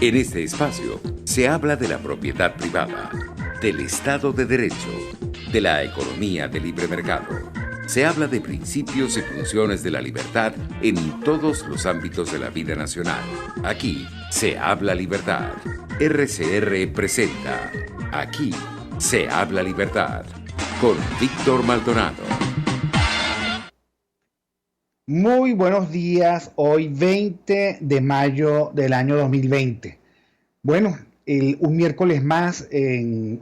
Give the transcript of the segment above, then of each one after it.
En este espacio se habla de la propiedad privada, del Estado de Derecho, de la economía de libre mercado. Se habla de principios y funciones de la libertad en todos los ámbitos de la vida nacional. Aquí se habla libertad. RCR presenta Aquí se habla libertad con Víctor Maldonado. Muy buenos días, hoy 20 de mayo del año 2020. Bueno, un miércoles más en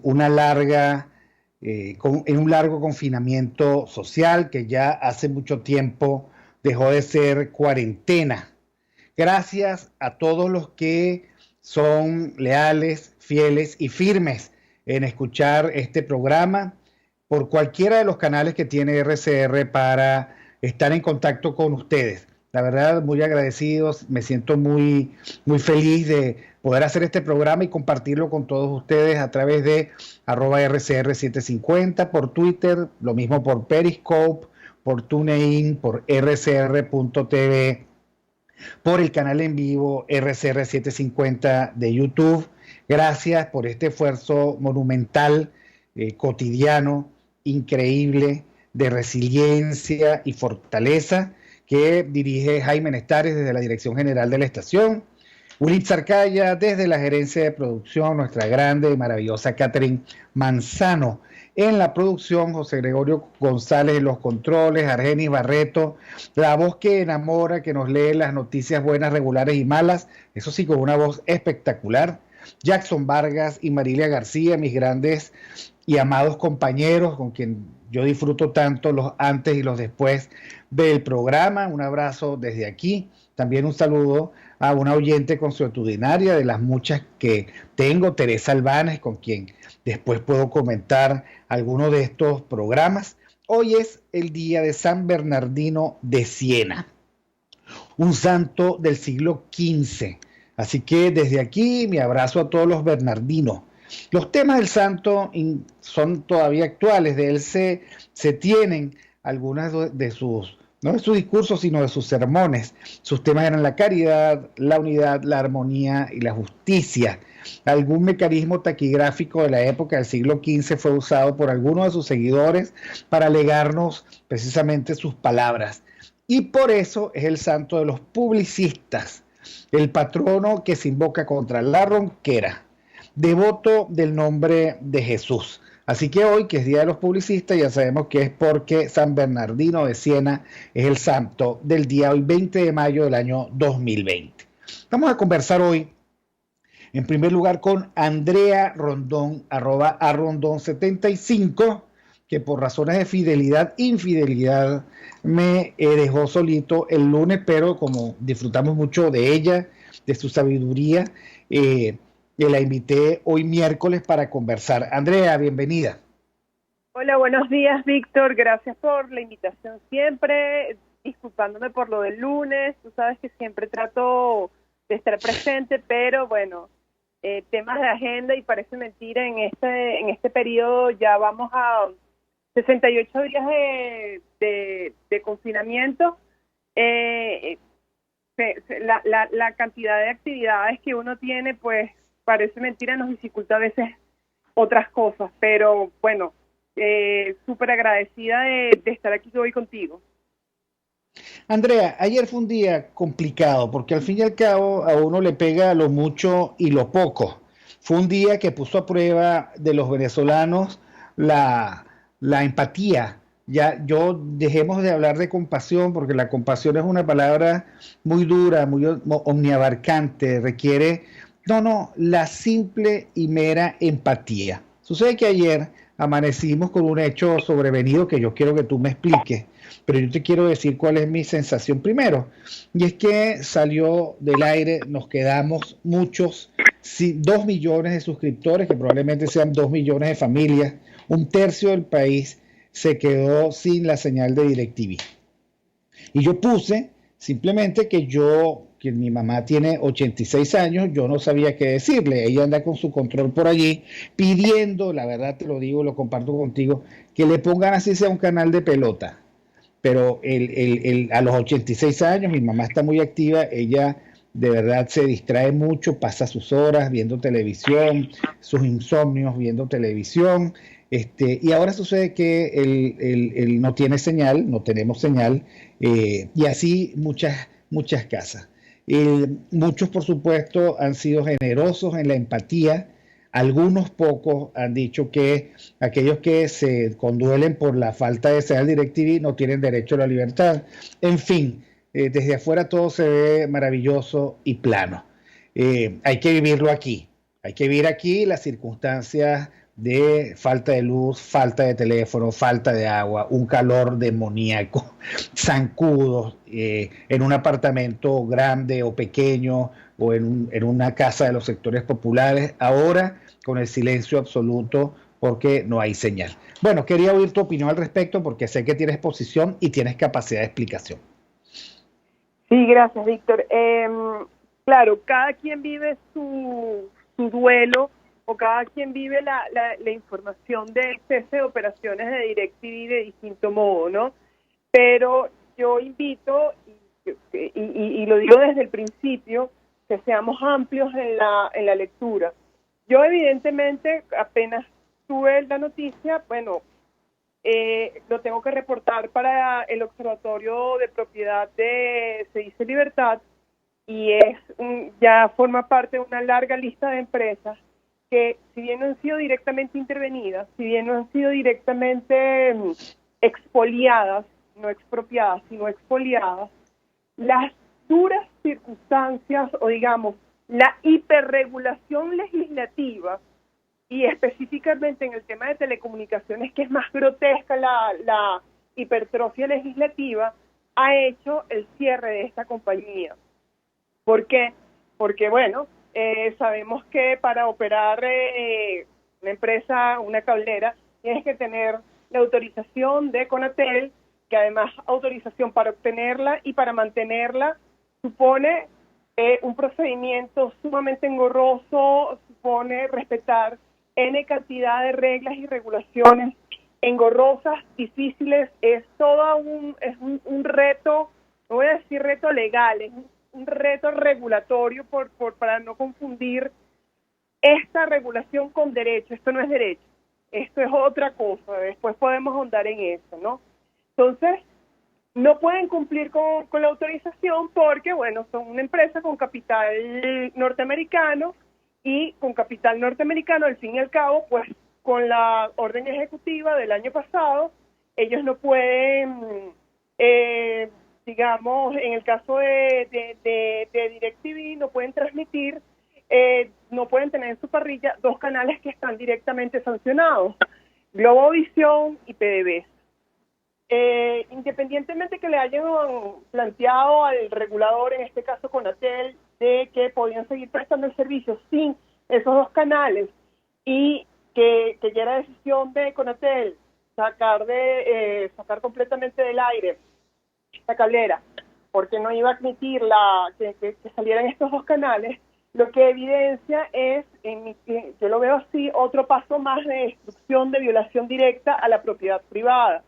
en un largo confinamiento social que ya hace mucho tiempo dejó de ser cuarentena. Gracias a todos los que son leales, fieles y firmes en escuchar este programa por cualquiera de los canales que tiene RCR para estar en contacto con ustedes. La verdad, muy agradecidos, me siento muy feliz de poder hacer este programa y compartirlo con todos ustedes a través de @RCR750, por Twitter, lo mismo por Periscope, por TuneIn, por rcr.tv, por el canal en vivo RCR750 de YouTube. Gracias por este esfuerzo monumental, cotidiano, increíble, de resiliencia y fortaleza que dirige Jaime Nestares desde la Dirección General de la estación, Willy Zarcaya desde la Gerencia de Producción, nuestra grande y maravillosa Catherine Manzano en la producción, José Gregorio González en los controles, Argenis Barreto, la voz que enamora, que nos lee las noticias buenas, regulares y malas, eso sí, con una voz espectacular, Jackson Vargas y Marilia García, mis grandes y amados compañeros, con quien yo disfruto tanto los antes y los después del programa. Un abrazo desde aquí. También un saludo a una oyente consuetudinaria de las muchas que tengo, Teresa Albanes, con quien después puedo comentar algunos de estos programas. Hoy es el día de San Bernardino de Siena, un santo del siglo XV. Así que desde aquí mi abrazo a todos los bernardinos. Los temas del santo son todavía actuales, de él se tienen algunas de sus, no de sus discursos, sino de sus sermones. Sus temas eran la caridad, la unidad, la armonía y la justicia. Algún mecanismo taquigráfico de la época del siglo XV fue usado por algunos de sus seguidores para legarnos precisamente sus palabras. Y por eso es el santo de los publicistas, el patrono que se invoca contra la ronquera, devoto del nombre de Jesús. Así que hoy, que es Día de los Publicistas, ya sabemos que es porque San Bernardino de Siena es el santo del día hoy, 20 de mayo del año 2020. Vamos a conversar hoy, en primer lugar, con Andrea Rondón, @arondón75, que por razones de fidelidad, infidelidad, me dejó solito el lunes, pero como disfrutamos mucho de ella, de su sabiduría, que la invité hoy miércoles para conversar. Andrea, bienvenida. Hola, buenos días, Víctor. Gracias por la invitación siempre, disculpándome por lo del lunes. Tú sabes que siempre trato de estar presente, pero bueno, temas de agenda y parece mentira, en este periodo ya vamos a 68 días de confinamiento. La cantidad de actividades que uno tiene, pues parece mentira, nos dificulta a veces otras cosas, pero bueno, súper agradecida de estar aquí hoy contigo. Andrea, ayer fue un día complicado porque al fin y al cabo a uno le pega lo mucho y lo poco. Fue un día que puso a prueba de los venezolanos la empatía. Ya dejemos de hablar de compasión, porque la compasión es una palabra muy dura, muy omniabarcante, requiere, la simple y mera empatía. Sucede que ayer amanecimos con un hecho sobrevenido que yo quiero que tú me expliques, pero yo te quiero decir cuál es mi sensación primero, y es que salió del aire, nos quedamos muchos, 2 millones de suscriptores, que probablemente sean 2 millones de familias, un tercio del país se quedó sin la señal de DirecTV. Y yo puse simplemente que mi mamá tiene 86 años, yo no sabía qué decirle. Ella anda con su control por allí pidiendo, la verdad te lo digo, lo comparto contigo, que le pongan así sea un canal de pelota. Pero a los 86 años, mi mamá está muy activa, ella de verdad se distrae mucho, pasa sus horas viendo televisión, sus insomnios viendo televisión. Y ahora sucede que él no tiene señal, no tenemos señal, y así muchas casas. Muchos, por supuesto, han sido generosos en la empatía. Algunos pocos han dicho que aquellos que se conduelen por la falta de señal DirecTV no tienen derecho a la libertad. En fin, desde afuera todo se ve maravilloso y plano. Hay que vivirlo aquí. Hay que vivir aquí las circunstancias de falta de luz, falta de teléfono, falta de agua, un calor demoníaco, zancudos, en un apartamento grande o pequeño o en una casa de los sectores populares, ahora con el silencio absoluto porque no hay señal. Bueno, quería oír tu opinión al respecto porque sé que tienes posición y tienes capacidad de explicación. Sí, gracias, Víctor. Claro, cada quien vive su duelo o cada quien vive la información del cese de operaciones de DirecTV de distinto modo, ¿no? Pero yo invito, y lo digo desde el principio, que seamos amplios en la lectura. Yo evidentemente apenas tuve la noticia, bueno, lo tengo que reportar para el Observatorio de Propiedad de Se Dice Libertad, y ya forma parte de una larga lista de empresas que, si bien no han sido directamente intervenidas, si bien no han sido directamente expoliadas, no expropiadas, sino expoliadas, las duras circunstancias, o digamos, la hiperregulación legislativa, y específicamente en el tema de telecomunicaciones, que es más grotesca la hipertrofia legislativa, ha hecho el cierre de esta compañía. ¿Por qué? Porque, bueno, sabemos que para operar una empresa, una cablera, tienes que tener la autorización de Conatel, que además autorización para obtenerla y para mantenerla supone un procedimiento sumamente engorroso, supone respetar N cantidad de reglas y regulaciones engorrosas, difíciles. Es todo un reto, no voy a decir reto legal, es un reto regulatorio para no confundir esta regulación con derecho. Esto no es derecho, esto es otra cosa, después podemos ahondar en eso, ¿no? Entonces, no pueden cumplir con la autorización porque, bueno, son una empresa con capital norteamericano, y con capital norteamericano, al fin y al cabo, pues con la orden ejecutiva del año pasado, ellos no pueden, digamos, en el caso de DirecTV, no pueden transmitir, no pueden tener en su parrilla dos canales que están directamente sancionados, Globovisión y PDVSA. Independientemente que le hayan planteado al regulador, en este caso Conatel, de que podían seguir prestando el servicio sin esos dos canales, y que ya era decisión de Conatel sacar completamente del aire esta cablera, porque no iba a admitir que salieran estos dos canales, lo que evidencia es, yo lo veo así, otro paso más de destrucción, de violación directa a la propiedad privada.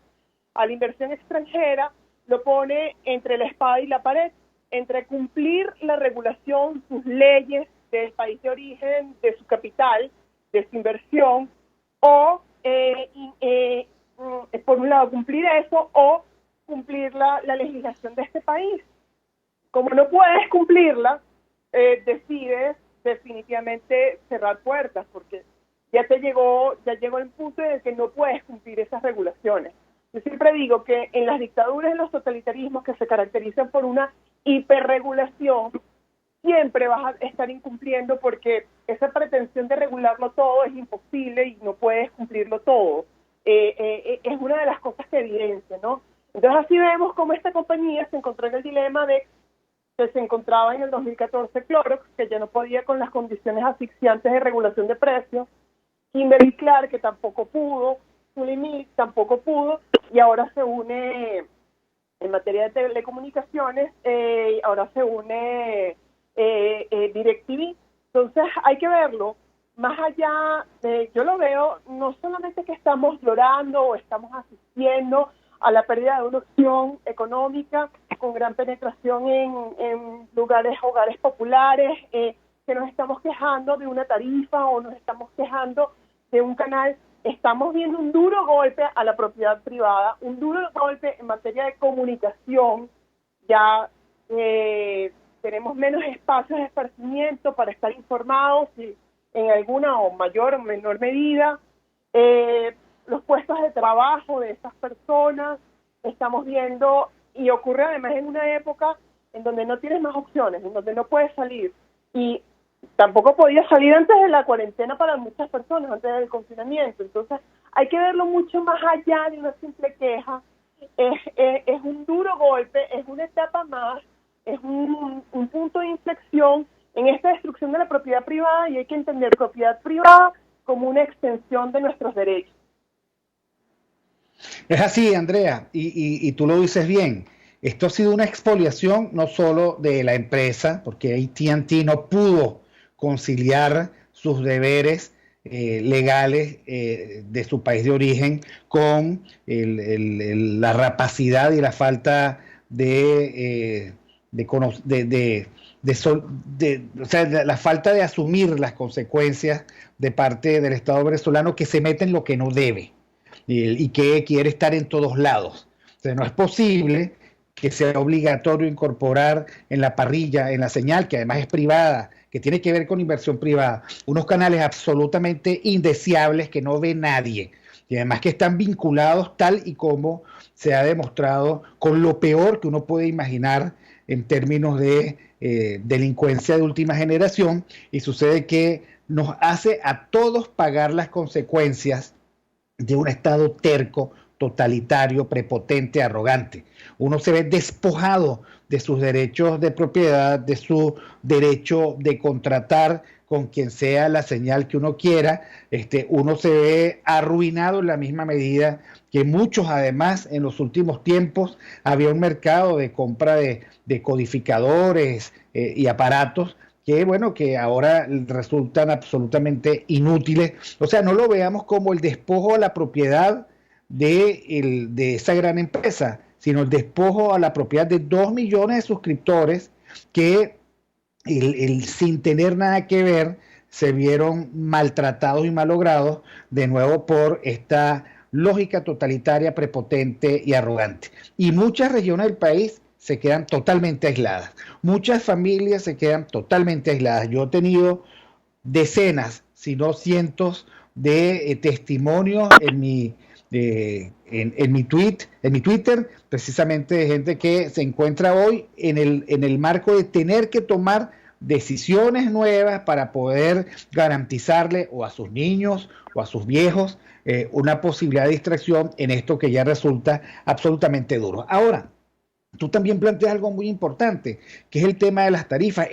A la inversión extranjera lo pone entre la espada y la pared, entre cumplir la regulación, sus leyes del país de origen, de su capital, de su inversión, o por un lado cumplir eso, o cumplir la legislación de este país. Como no puedes cumplirla, decides definitivamente cerrar puertas, porque ya llegó el punto en el que no puedes cumplir esas regulaciones. Yo siempre digo que en las dictaduras, en los totalitarismos que se caracterizan por una hiperregulación, siempre vas a estar incumpliendo, porque esa pretensión de regularlo todo es imposible y no puedes cumplirlo todo. Es una de las cosas que evidencia, ¿no? Entonces así vemos cómo esta compañía se encontró en el dilema de que se encontraba en el 2014 Clorox, que ya no podía con las condiciones asfixiantes de regulación de precios, Kimberly-Clark, que tampoco pudo, Zulimilk tampoco pudo, y ahora se une, en materia de telecomunicaciones, ahora se une DirecTV. Entonces hay que verlo más allá. Yo lo veo no solamente que estamos llorando o estamos asistiendo a la pérdida de una opción económica, con gran penetración en hogares populares, que nos estamos quejando de una tarifa o nos estamos quejando de un canal. Estamos viendo un duro golpe a la propiedad privada, un duro golpe en materia de comunicación. Ya tenemos menos espacios de esparcimiento para estar informados en alguna o mayor o menor medida. Los puestos de trabajo de esas personas, estamos viendo, y ocurre además en una época en donde no tienes más opciones, en donde no puedes salir, y tampoco podías salir antes de la cuarentena para muchas personas, antes del confinamiento. Entonces hay que verlo mucho más allá de una simple queja. Es un duro golpe, es una etapa más, es un punto de inflexión en esta destrucción de la propiedad privada, y hay que entender propiedad privada como una extensión de nuestros derechos. Es así, Andrea, y tú lo dices bien. Esto ha sido una expoliación no solo de la empresa, porque AT&T no pudo conciliar sus deberes legales de su país de origen con la rapacidad y la falta o sea, la falta de asumir las consecuencias de parte del Estado venezolano, que se mete en lo que no debe y que quiere estar en todos lados. O sea, no es posible que sea obligatorio incorporar en la parrilla, en la señal, que además es privada, que tiene que ver con inversión privada, unos canales absolutamente indeseables que no ve nadie, y además que están vinculados tal y como se ha demostrado con lo peor que uno puede imaginar en términos de delincuencia de última generación, y sucede que nos hace a todos pagar las consecuencias de un Estado terco, totalitario, prepotente, arrogante. Uno se ve despojado de sus derechos de propiedad, de su derecho de contratar con quien sea la señal que uno quiera. Uno se ve arruinado en la misma medida que muchos. Además, en los últimos tiempos había un mercado de compra de codificadores y aparatos que, bueno, que ahora resultan absolutamente inútiles. O sea, no lo veamos como el despojo a la propiedad de esa gran empresa, sino el despojo a la propiedad de 2 millones de suscriptores que sin tener nada que ver se vieron maltratados y malogrados de nuevo por esta lógica totalitaria, prepotente y arrogante. Y muchas regiones del país se quedan totalmente aisladas. Muchas familias se quedan totalmente aisladas. Yo he tenido decenas, si no cientos, de testimonios en mi Twitter, precisamente de gente que se encuentra hoy en el marco de tener que tomar decisiones nuevas para poder garantizarle o a sus niños o a sus viejos una posibilidad de distracción en esto que ya resulta absolutamente duro. Ahora, tú también planteas algo muy importante, que es el tema de las tarifas.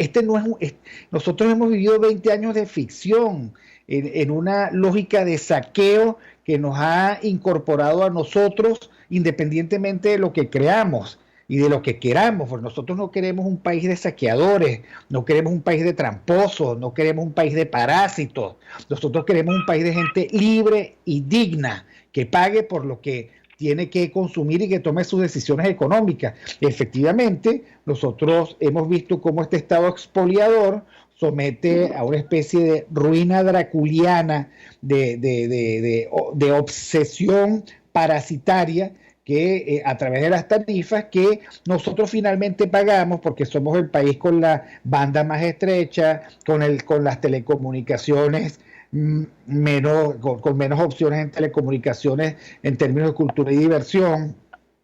Nosotros hemos vivido 20 años de ficción en una lógica de saqueo que nos ha incorporado a nosotros independientemente de lo que creamos y de lo que queramos, porque nosotros no queremos un país de saqueadores, no queremos un país de tramposos, no queremos un país de parásitos. Nosotros queremos un país de gente libre y digna, que pague por lo que tiene que consumir y que tome sus decisiones económicas. Efectivamente, nosotros hemos visto cómo este Estado expoliador somete a una especie de ruina draculiana de obsesión parasitaria que a través de las tarifas que nosotros finalmente pagamos, porque somos el país con la banda más estrecha, con las telecomunicaciones con menos opciones en telecomunicaciones en términos de cultura y diversión,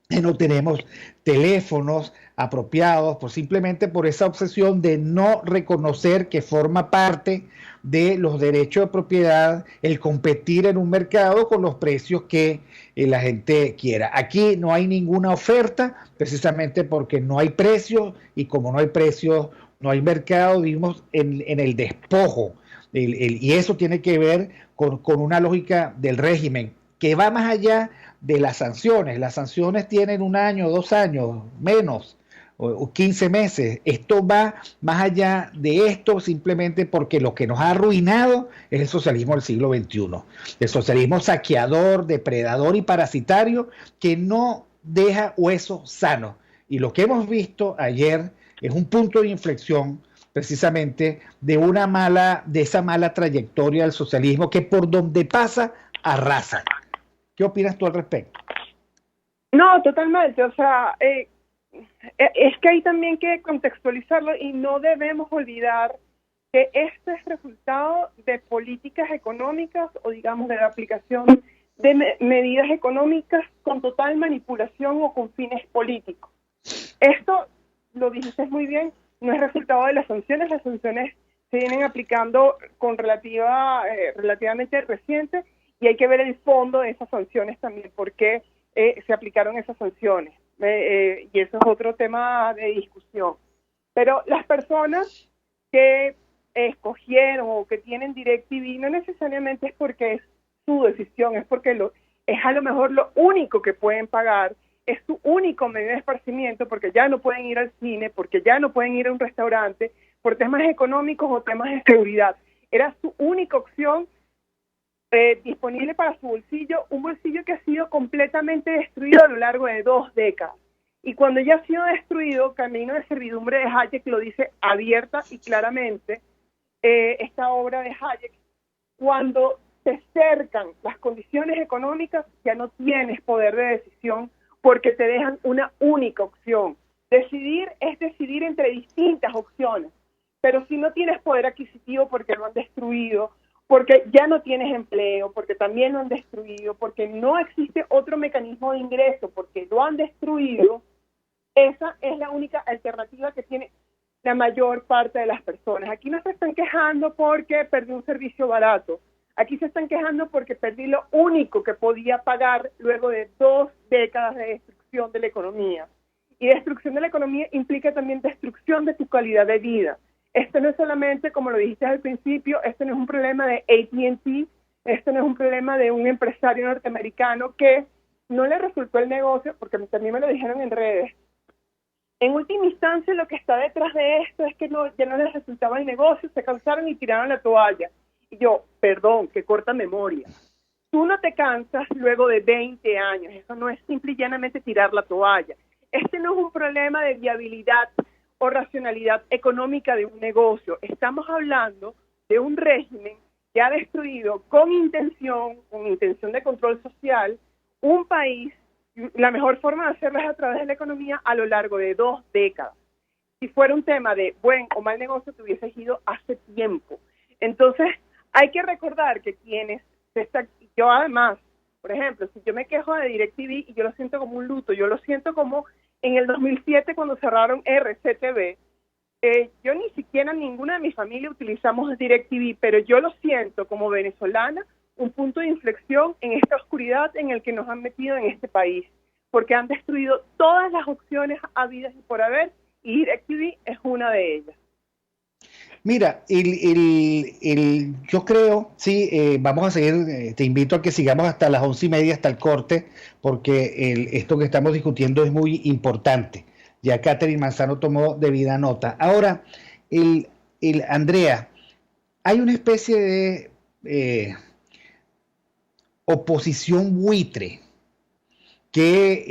no tenemos teléfonos apropiados, simplemente por esa obsesión de no reconocer que forma parte de los derechos de propiedad el competir en un mercado con los precios que la gente quiera. Aquí no hay ninguna oferta, precisamente porque no hay precios, y como no hay precios, no hay mercado. Vivimos en el despojo, y eso tiene que ver con una lógica del régimen que va más allá de las sanciones. Las sanciones tienen 1 año, 2 años, menos, o 15 meses. Esto va más allá de esto, simplemente porque lo que nos ha arruinado es el socialismo del siglo XXI. El socialismo saqueador, depredador y parasitario, que no deja huesos sanos. Y lo que hemos visto ayer es un punto de inflexión precisamente de esa mala trayectoria del socialismo que por donde pasa arrasa. ¿Qué opinas tú al respecto? No, totalmente. O sea, es que hay también que contextualizarlo y no debemos olvidar que este es resultado de políticas económicas o digamos de la aplicación de medidas económicas con total manipulación o con fines políticos. Esto, lo dijiste muy bien, no es resultado de las sanciones se vienen aplicando con relativamente reciente y hay que ver el fondo de esas sanciones también, por qué se aplicaron esas sanciones. Y eso es otro tema de discusión. Pero las personas que escogieron o que tienen DirecTV no necesariamente es porque es su decisión, es porque es a lo mejor lo único que pueden pagar, es su único medio de esparcimiento, porque ya no pueden ir al cine, porque ya no pueden ir a un restaurante, por temas económicos o temas de seguridad. Era su única opción disponible para su bolsillo, un bolsillo que ha sido completamente destruido a lo largo de 2 décadas. Y cuando ya ha sido destruido, Camino de Servidumbre de Hayek lo dice abierta y claramente, esta obra de Hayek, cuando se cercan las condiciones económicas, ya no tienes poder de decisión porque te dejan una única opción. Decidir es decidir entre distintas opciones, pero si no tienes poder adquisitivo porque lo han destruido, porque ya no tienes empleo, porque también lo han destruido, porque no existe otro mecanismo de ingreso, porque lo han destruido, esa es la única alternativa que tiene la mayor parte de las personas. Aquí no se están quejando porque perdí un servicio barato, aquí se están quejando porque perdí lo único que podía pagar luego de 2 décadas de destrucción de la economía. Y destrucción de la economía implica también destrucción de tu calidad de vida. Esto no es solamente, como lo dijiste al principio, esto no es un problema de AT&T, esto no es un problema de un empresario norteamericano que no le resultó el negocio, porque también me lo dijeron en redes. En última instancia, lo que está detrás de esto es que ya no les resultaba el negocio, se cansaron y tiraron la toalla. Y yo, perdón, qué corta memoria. Tú no te cansas luego de 20 años, eso no es simple y llanamente tirar la toalla. Este no es un problema de viabilidad o racionalidad económica de un negocio. Estamos hablando de un régimen que ha destruido con intención de control social, un país. La mejor forma de hacerlo es a través de la economía a lo largo de 2 décadas. Si fuera un tema de buen o mal negocio, te hubieses ido hace tiempo. Entonces, hay que recordar que yo además, por ejemplo, si yo me quejo de DirecTV y yo lo siento como un luto, yo lo siento como en el 2007 cuando cerraron RCTV, yo ni siquiera ninguna de mi familia utilizamos DirecTV, pero yo lo siento como venezolana, un punto de inflexión en esta oscuridad en el que nos han metido en este país, porque han destruido todas las opciones habidas y por haber, y DirecTV es una de ellas. Mira, yo creo, sí, vamos a seguir, te invito a que sigamos hasta las 11:30, hasta el corte, porque esto que estamos discutiendo es muy importante. Ya Catherine Manzano tomó debida nota. Ahora, Andrea, hay una especie de oposición buitre que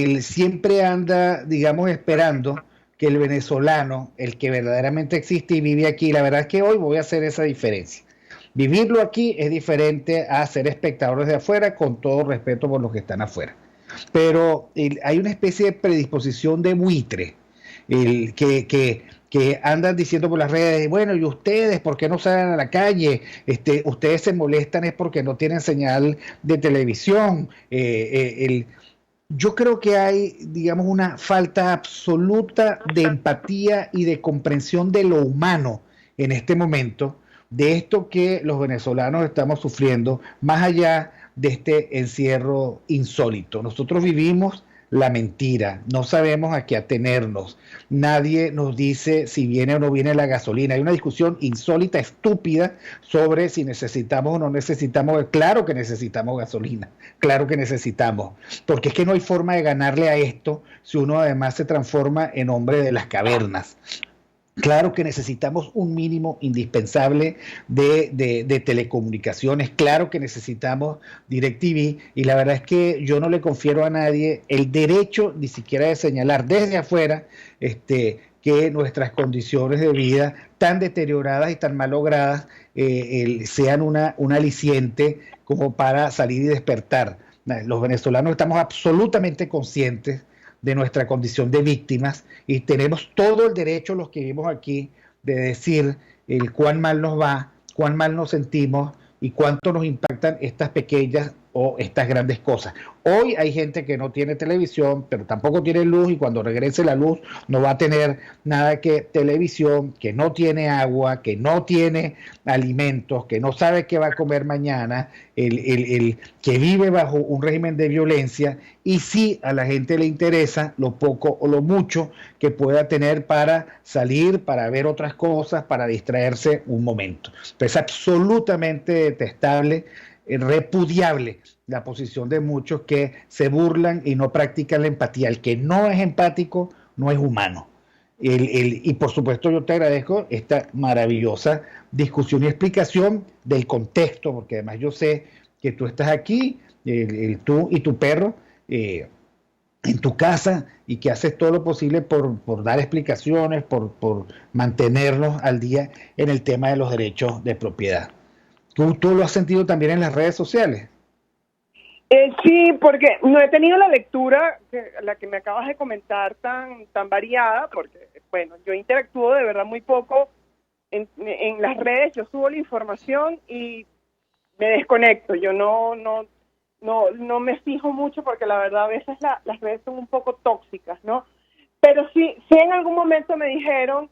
él siempre anda, digamos, esperando que el venezolano, el que verdaderamente existe y vive aquí, la verdad es que hoy voy a hacer esa diferencia. Vivirlo aquí es diferente a ser espectadores de afuera, con todo respeto por los que están afuera. Pero hay una especie de predisposición de buitre, que andan diciendo por las redes, bueno, ¿y ustedes por qué no salen a la calle? Ustedes se molestan es porque no tienen señal de televisión. Yo creo que hay, digamos, una falta absoluta de empatía y de comprensión de lo humano en este momento, de esto que los venezolanos estamos sufriendo, más allá de este encierro insólito. Nosotros vivimos la mentira, no sabemos a qué atenernos, nadie nos dice si viene o no viene la gasolina. Hay una discusión insólita, estúpida, sobre si necesitamos o no necesitamos. Claro que necesitamos gasolina, claro que necesitamos, porque es que no hay forma de ganarle a esto si uno además se transforma en hombre de las cavernas. Claro que necesitamos un mínimo indispensable de telecomunicaciones, claro que necesitamos DirecTV, y la verdad es que yo no le confiero a nadie el derecho ni siquiera de señalar desde afuera que nuestras condiciones de vida tan deterioradas y tan malogradas sean un aliciente como para salir y despertar. Los venezolanos estamos absolutamente conscientes de nuestra condición de víctimas y tenemos todo el derecho, los que vivimos aquí, de decir cuán mal nos va, cuán mal nos sentimos y cuánto nos impactan estas pequeñas o estas grandes cosas. Hoy hay gente que no tiene televisión, pero tampoco tiene luz, y cuando regrese la luz no va a tener nada que televisión, que no tiene agua, que no tiene alimentos, que no sabe qué va a comer mañana, que vive bajo un régimen de violencia, y sí a la gente le interesa lo poco o lo mucho que pueda tener para salir, para ver otras cosas, para distraerse un momento. Entonces, es absolutamente detestable, repudiable la posición de muchos que se burlan y no practican la empatía. El que no es empático no es humano. Y por supuesto yo te agradezco esta maravillosa discusión y explicación del contexto, porque además yo sé que tú estás aquí, tú y tu perro, en tu casa, y que haces todo lo posible por dar explicaciones, por mantenernos al día en el tema de los derechos de propiedad. ¿Tú lo has sentido también en las redes sociales? Sí, porque no he tenido la lectura, la que me acabas de comentar, tan variada, porque, bueno, yo interactúo de verdad muy poco en las redes. Yo subo la información y me desconecto. Yo no me fijo mucho, porque la verdad a veces las redes son un poco tóxicas, ¿no? Pero sí en algún momento me dijeron,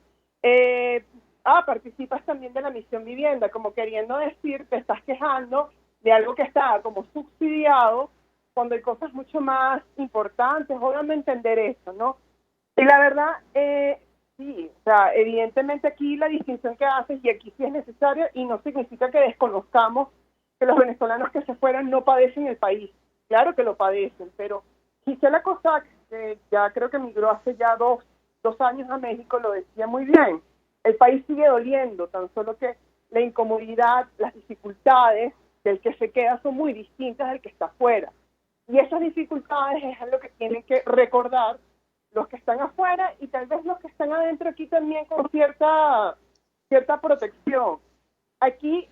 participas también de la Misión Vivienda, como queriendo decir, te estás quejando de algo que está como subsidiado, cuando hay cosas mucho más importantes. Obviamente entender eso, ¿no? Y la verdad, sí, o sea, evidentemente aquí la distinción que haces, y aquí sí es necesaria, y no significa que desconozcamos que los venezolanos que se fueron no padecen el país. Claro que lo padecen, pero Gisela Cossack, que ya creo que migró hace ya dos años a México, lo decía muy bien. El país sigue doliendo, tan solo que la incomodidad, las dificultades del que se queda son muy distintas del que está afuera. Y esas dificultades es lo que tienen que recordar los que están afuera, y tal vez los que están adentro aquí también, con cierta protección. Aquí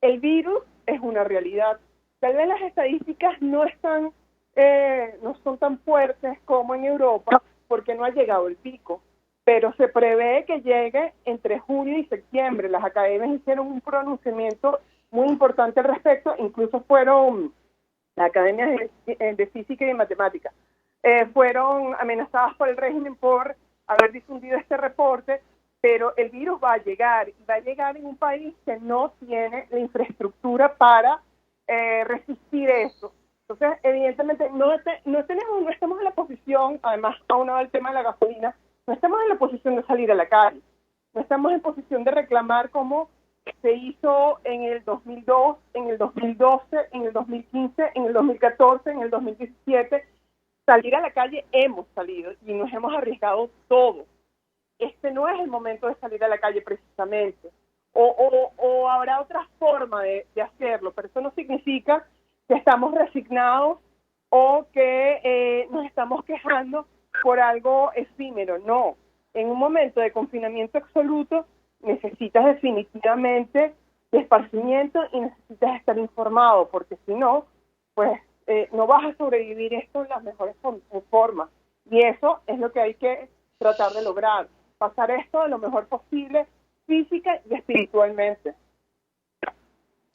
el virus es una realidad. Tal vez las estadísticas no son tan fuertes como en Europa, porque no ha llegado el pico, pero se prevé que llegue entre junio y septiembre. Las academias hicieron un pronunciamiento muy importante al respecto, incluso fueron las academias de física y de matemática, fueron amenazadas por el régimen por haber difundido este reporte, pero el virus va a llegar, y va a llegar en un país que no tiene la infraestructura para resistir eso. Entonces, evidentemente, no estamos en la posición, además, aunado al tema de la gasolina, no estamos en la posición de salir a la calle, no estamos en posición de reclamar como se hizo en el 2002, en el 2012, en el 2015, en el 2014, en el 2017. Salir a la calle hemos salido y nos hemos arriesgado todo. Este no es el momento de salir a la calle precisamente. O habrá otra forma de hacerlo, pero eso no significa que estamos resignados o que nos estamos quejando por algo efímero. No, en un momento de confinamiento absoluto necesitas definitivamente de esparcimiento y necesitas estar informado, porque si no, pues no vas a sobrevivir esto en las mejores formas. Y eso es lo que hay que tratar de lograr, pasar esto de lo mejor posible, física y espiritualmente.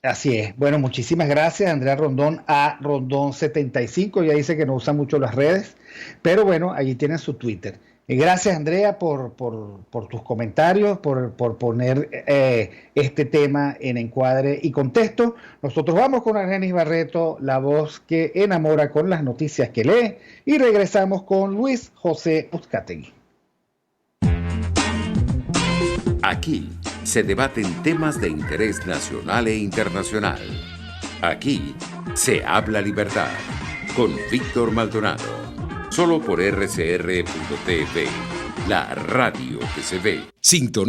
Así es. Bueno, muchísimas gracias, Andrea Rondón, a Rondón75. Ya dice que no usa mucho las redes, pero bueno, allí tienen su Twitter. Gracias, Andrea, por tus comentarios, por poner este tema en encuadre y contexto. Nosotros vamos con Argenis Barreto, la voz que enamora con las noticias que lee, y regresamos con Luis José Uzcategui. Aquí se debaten temas de interés nacional e internacional. Aquí se habla libertad con Víctor Maldonado. Solo por RCR.tv, la radio que se ve. Sintonía